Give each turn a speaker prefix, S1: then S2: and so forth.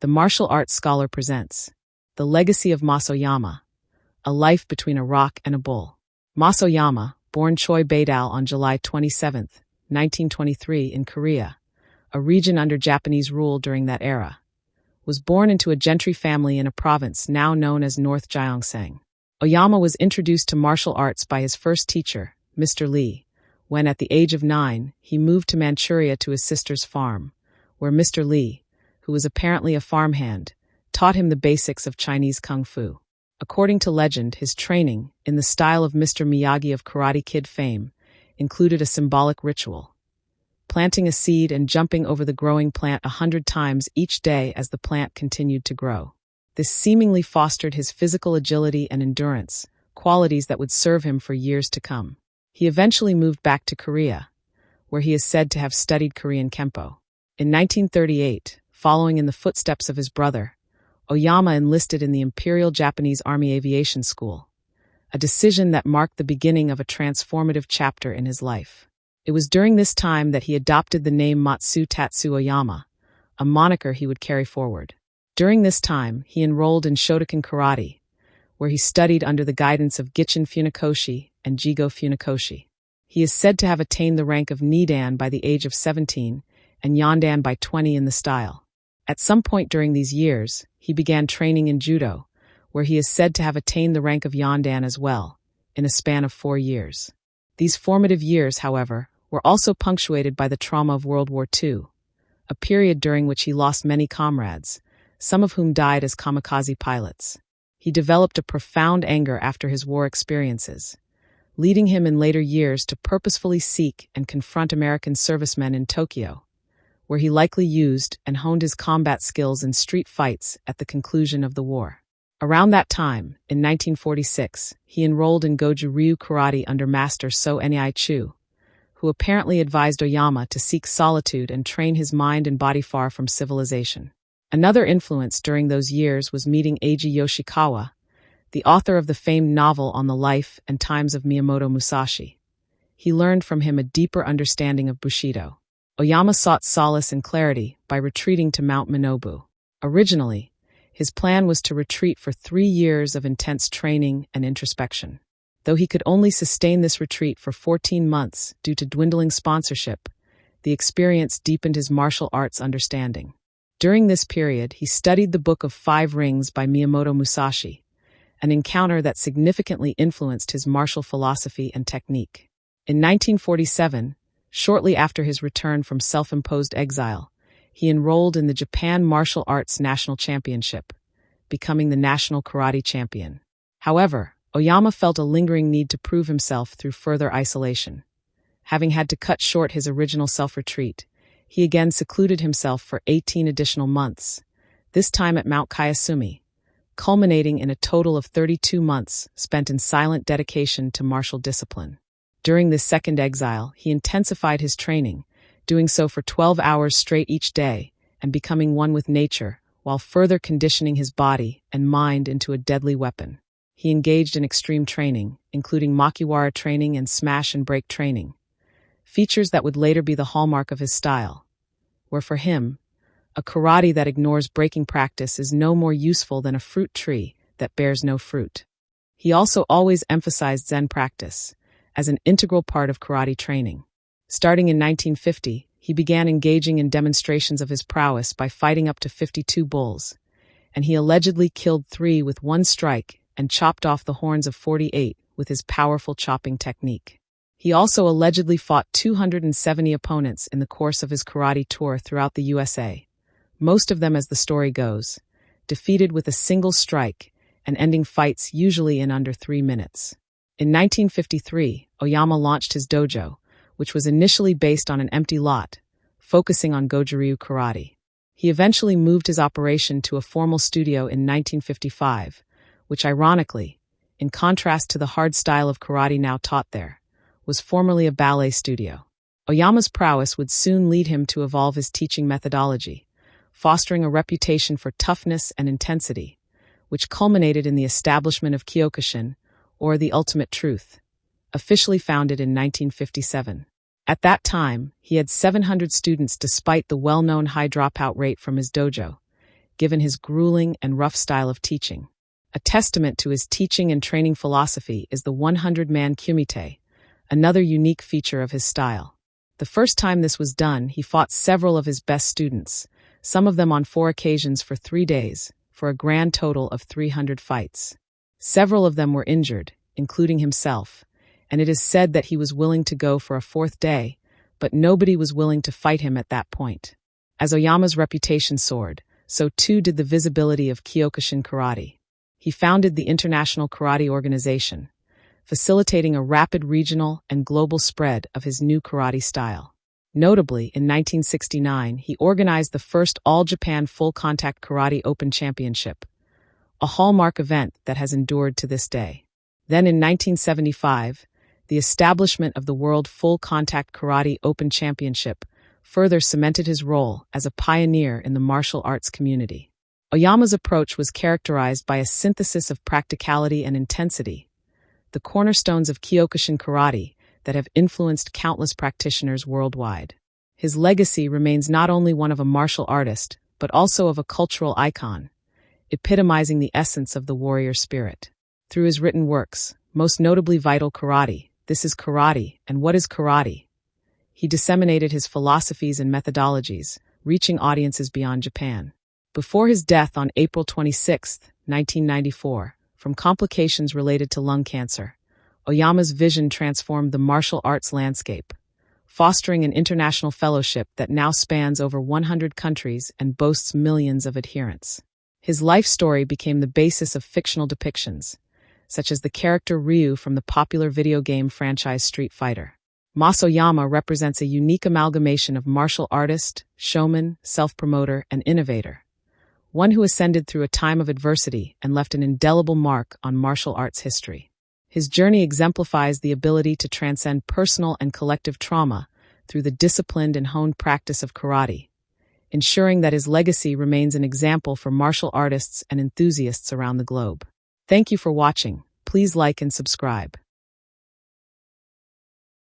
S1: The Martial Arts Scholar presents The Legacy of Mas Oyama, A Life Between a Rock and a Bull. Mas Oyama, born Choi Baedal on July 27, 1923 in Korea, a region under Japanese rule during that era, was born into a gentry family in a province now known as North Gyeongsang. Oyama was introduced to martial arts by his first teacher, Mr. Lee, when at the age of 9, he moved to Manchuria to his sister's farm, where Mr. Lee, who was apparently a farmhand, taught him the basics of Chinese kung fu. According to legend, his training, in the style of Mr. Miyagi of Karate Kid fame, included a symbolic ritual: planting a seed and jumping over the growing plant 100 times each day as the plant continued to grow. This seemingly fostered his physical agility and endurance, qualities that would serve him for years to come. He eventually moved back to Korea, where he is said to have studied Korean Kempo. In 1938, following in the footsteps of his brother, Oyama enlisted in the Imperial Japanese Army Aviation School, a decision that marked the beginning of a transformative chapter in his life. It was during this time that he adopted the name Matsu Tatsu Oyama, a moniker he would carry forward. During this time, he enrolled in Shotokan Karate, where he studied under the guidance of Gichin Funakoshi and Jigo Funakoshi. He is said to have attained the rank of Nidan by the age of 17 and Yondan by 20 in the style. At some point during these years, he began training in Judo, where he is said to have attained the rank of Yondan as well, in a span of 4 years. These formative years, however, were also punctuated by the trauma of World War II, a period during which he lost many comrades, some of whom died as kamikaze pilots. He developed a profound anger after his war experiences, leading him in later years to purposefully seek and confront American servicemen in Tokyo, where he likely used and honed his combat skills in street fights at the conclusion of the war. Around that time, in 1946, he enrolled in Goju Ryu Karate under Master So Nei Chu, who apparently advised Oyama to seek solitude and train his mind and body far from civilization. Another influence during those years was meeting Eiji Yoshikawa, the author of the famed novel on the life and times of Miyamoto Musashi. He learned from him a deeper understanding of Bushido. Oyama sought solace and clarity by retreating to Mount Minobu. Originally, his plan was to retreat for 3 years of intense training and introspection. Though he could only sustain this retreat for 14 months due to dwindling sponsorship, the experience deepened his martial arts understanding. During this period, he studied the Book of 5 Rings by Miyamoto Musashi, an encounter that significantly influenced his martial philosophy and technique. In 1947, shortly after his return from self-imposed exile, he enrolled in the Japan Martial Arts National Championship, becoming the national karate champion. However, Oyama felt a lingering need to prove himself through further isolation. Having had to cut short his original self-retreat, he again secluded himself for 18 additional months, this time at Mount Kayasumi, culminating in a total of 32 months spent in silent dedication to martial discipline. During this second exile, he intensified his training, doing so for 12 hours straight each day and becoming one with nature, while further conditioning his body and mind into a deadly weapon. He engaged in extreme training, including makiwara training and smash and break training, features that would later be the hallmark of his style, where for him, a karate that ignores breaking practice is no more useful than a fruit tree that bears no fruit. He also always emphasized Zen practice as an integral part of karate training. Starting in 1950, he began engaging in demonstrations of his prowess by fighting up to 52 bulls, and he allegedly killed 3 with 1 strike and chopped off the horns of 48 with his powerful chopping technique. He also allegedly fought 270 opponents in the course of his karate tour throughout the USA, most of them, as the story goes, defeated with a single strike and ending fights usually in under 3 minutes. In 1953, Oyama launched his dojo, which was initially based on an empty lot, focusing on Goju-Ryu karate. He eventually moved his operation to a formal studio in 1955, which ironically, in contrast to the hard style of karate now taught there, was formerly a ballet studio. Oyama's prowess would soon lead him to evolve his teaching methodology, fostering a reputation for toughness and intensity, which culminated in the establishment of Kyokushin, or the Ultimate Truth, officially founded in 1957. At that time, he had 700 students despite the well-known high dropout rate from his dojo, given his grueling and rough style of teaching. A testament to his teaching and training philosophy is the 100-man kumite, another unique feature of his style. The first time this was done, he fought several of his best students, some of them on 4 occasions for 3 days, for a grand total of 300 fights. Several of them were injured, including himself, and it is said that he was willing to go for a 4th day, but nobody was willing to fight him at that point. As Oyama's reputation soared, so too did the visibility of Kyokushin karate. He founded the International Karate Organization, facilitating a rapid regional and global spread of his new karate style. Notably, in 1969, he organized the first All-Japan Full-Contact Karate Open Championship, a hallmark event that has endured to this day. Then in 1975, the establishment of the World Full-Contact Karate Open Championship further cemented his role as a pioneer in the martial arts community. Oyama's approach was characterized by a synthesis of practicality and intensity, the cornerstones of Kyokushin karate that have influenced countless practitioners worldwide. His legacy remains not only one of a martial artist, but also of a cultural icon, epitomizing the essence of the warrior spirit. Through his written works, most notably Vital Karate, This is Karate, and What is Karate?, he disseminated his philosophies and methodologies, reaching audiences beyond Japan. Before his death on April 26, 1994, from complications related to lung cancer, Oyama's vision transformed the martial arts landscape, fostering an international fellowship that now spans over 100 countries and boasts millions of adherents. His life story became the basis of fictional depictions, such as the character Ryu from the popular video game franchise Street Fighter. Mas Oyama represents a unique amalgamation of martial artist, showman, self-promoter, and innovator, one who ascended through a time of adversity and left an indelible mark on martial arts history. His journey exemplifies the ability to transcend personal and collective trauma through the disciplined and honed practice of karate, ensuring that his legacy remains an example for martial artists and enthusiasts around the globe. Thank you for watching. Please like and subscribe.